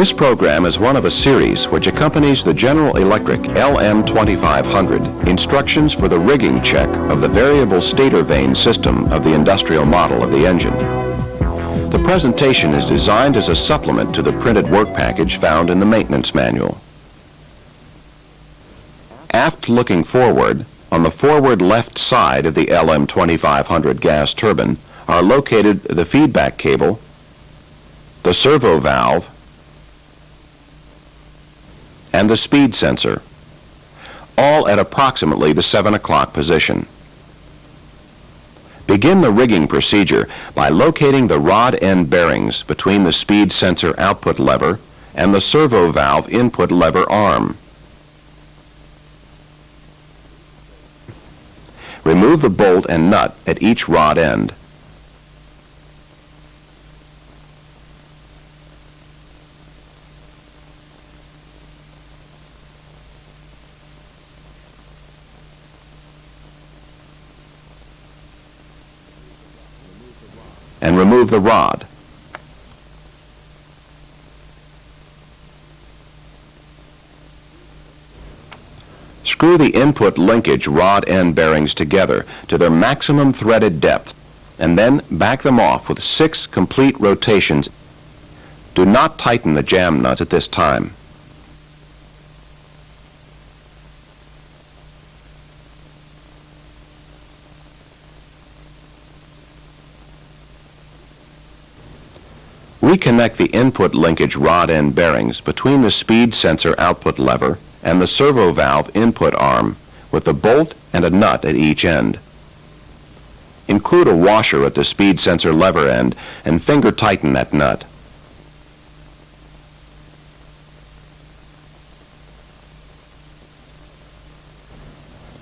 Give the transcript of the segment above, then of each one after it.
This program is one of a series which accompanies the General Electric LM2500 instructions for the rigging check of the variable stator vane system of the industrial model of the engine. The presentation is designed as a supplement to the printed work package found in the maintenance manual. Aft looking forward, on the forward left side of the LM2500 gas turbine are located the feedback cable, the servo valve, and the speed sensor, all at approximately the 7 o'clock position. Begin the rigging procedure by locating the rod end bearings between the speed sensor output lever and the servo valve input lever arm. Remove the bolt and nut at each rod end. And remove the rod. Screw the input linkage rod end bearings together to their maximum threaded depth and then back them off with 6 complete rotations. Do not tighten the jam nut at this time. Reconnect the input linkage rod end bearings between the speed sensor output lever and the servo valve input arm with a bolt and a nut at each end. Include a washer at the speed sensor lever end and finger tighten that nut.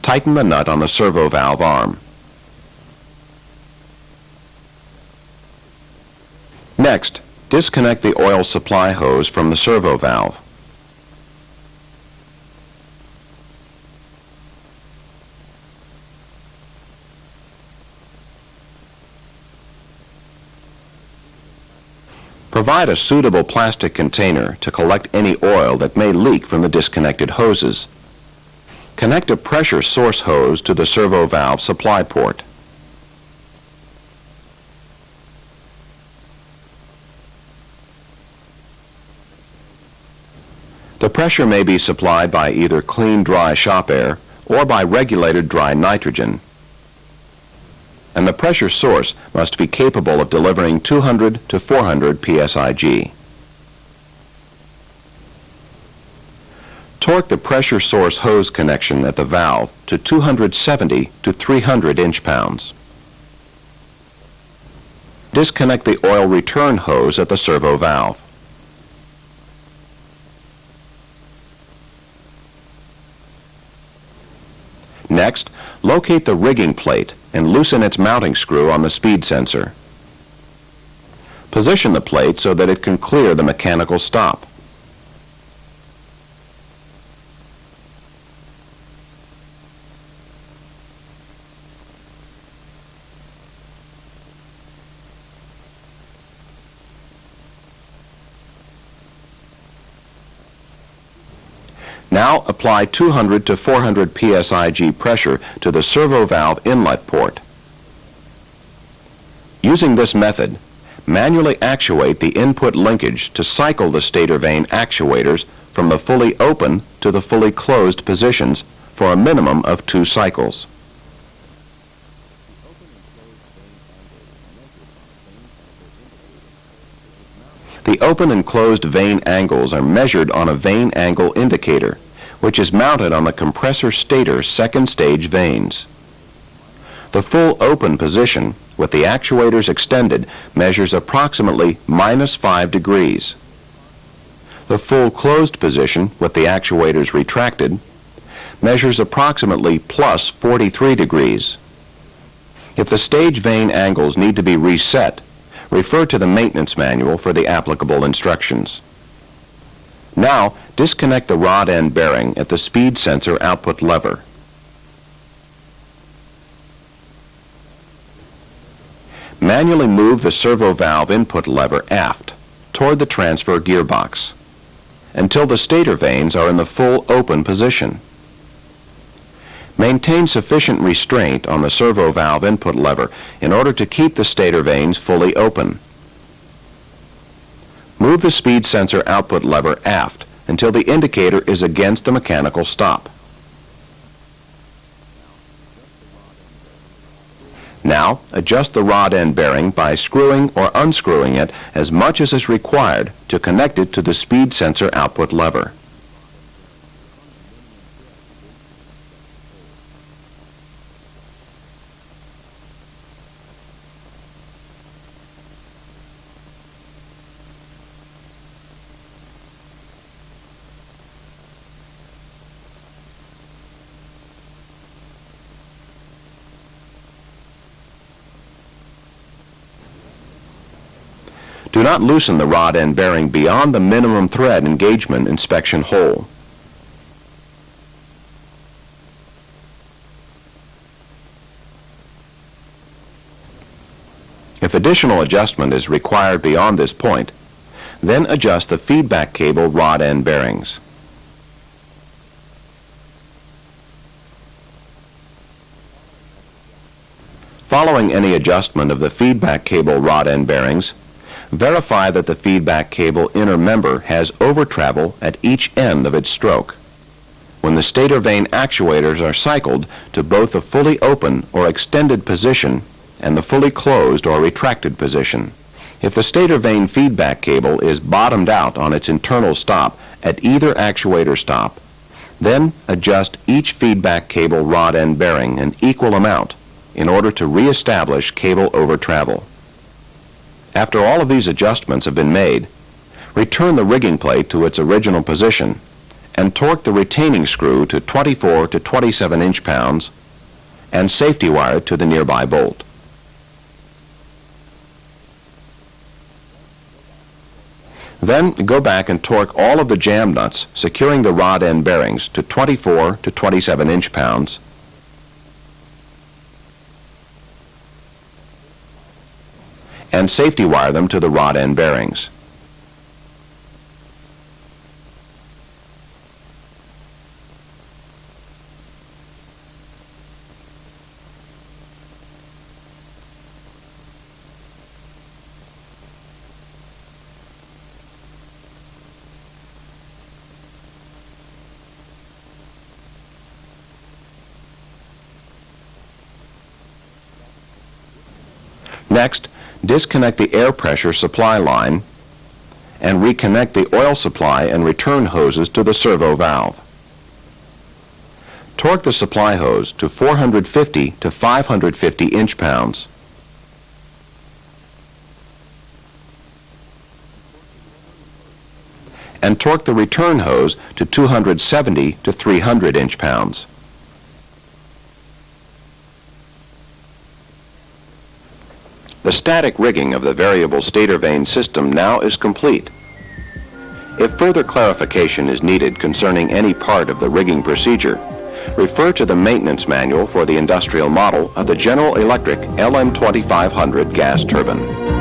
Tighten the nut on the servo valve arm. Next, disconnect the oil supply hose from the servo valve. Provide a suitable plastic container to collect any oil that may leak from the disconnected hoses. Connect a pressure source hose to the servo valve supply port. The pressure may be supplied by either clean dry shop air or by regulated dry nitrogen, and the pressure source must be capable of delivering 200 to 400 psig. Torque the pressure source hose connection at the valve to 270 to 300 inch-pounds. Disconnect the oil return hose at the servo valve. Next, locate the rigging plate and loosen its mounting screw on the speed sensor. Position the plate so that it can clear the mechanical stop. Now apply 200 to 400 psig pressure to the servo valve inlet port. Using this method, manually actuate the input linkage to cycle the stator vane actuators from the fully open to the fully closed positions for a minimum of 2 cycles. The open and closed vane angles are measured on a vane angle indicator, which is mounted on the compressor stator second stage vanes. The full open position, with the actuators extended, measures approximately -5 degrees. The full closed position, with the actuators retracted, measures approximately +43 degrees. If the stage vane angles need to be reset, refer to the maintenance manual for the applicable instructions. Now, disconnect the rod end bearing at the speed sensor output lever. Manually move the servo valve input lever aft toward the transfer gearbox. until the stator vanes are in the full open position. Maintain sufficient restraint on the servo valve input lever in order to keep the stator vanes fully open. Move the speed sensor output lever aft until the indicator is against the mechanical stop. Now, adjust the rod end bearing by screwing or unscrewing it as much as is required to connect it to the speed sensor output lever. Do not loosen the rod end bearing beyond the minimum thread engagement inspection hole. If additional adjustment is required beyond this point, then adjust the feedback cable rod end bearings. Following any adjustment of the feedback cable rod end bearings, verify that the feedback cable inner member has over travel at each end of its stroke. When the stator vane actuators are cycled to both the fully open or extended position and the fully closed or retracted position. If the stator vane feedback cable is bottomed out on its internal stop at either actuator stop, then adjust each feedback cable rod end bearing an equal amount in order to re-establish cable over travel. After all of these adjustments have been made, return the rigging plate to its original position and torque the retaining screw to 24 to 27 inch-pounds and safety wire it to the nearby bolt. Then go back and torque all of the jam nuts securing the rod end bearings to 24 to 27 inch-pounds and safety wire them to the rod end bearings. Next, disconnect the air pressure supply line and reconnect the oil supply and return hoses to the servo valve. Torque the supply hose to 450 to 550 inch-pounds. And torque the return hose to 270 to 300 inch-pounds. The static rigging of the variable stator vane system now is complete. If further clarification is needed concerning any part of the rigging procedure, refer to the maintenance manual for the industrial model of the General Electric LM2500 gas turbine.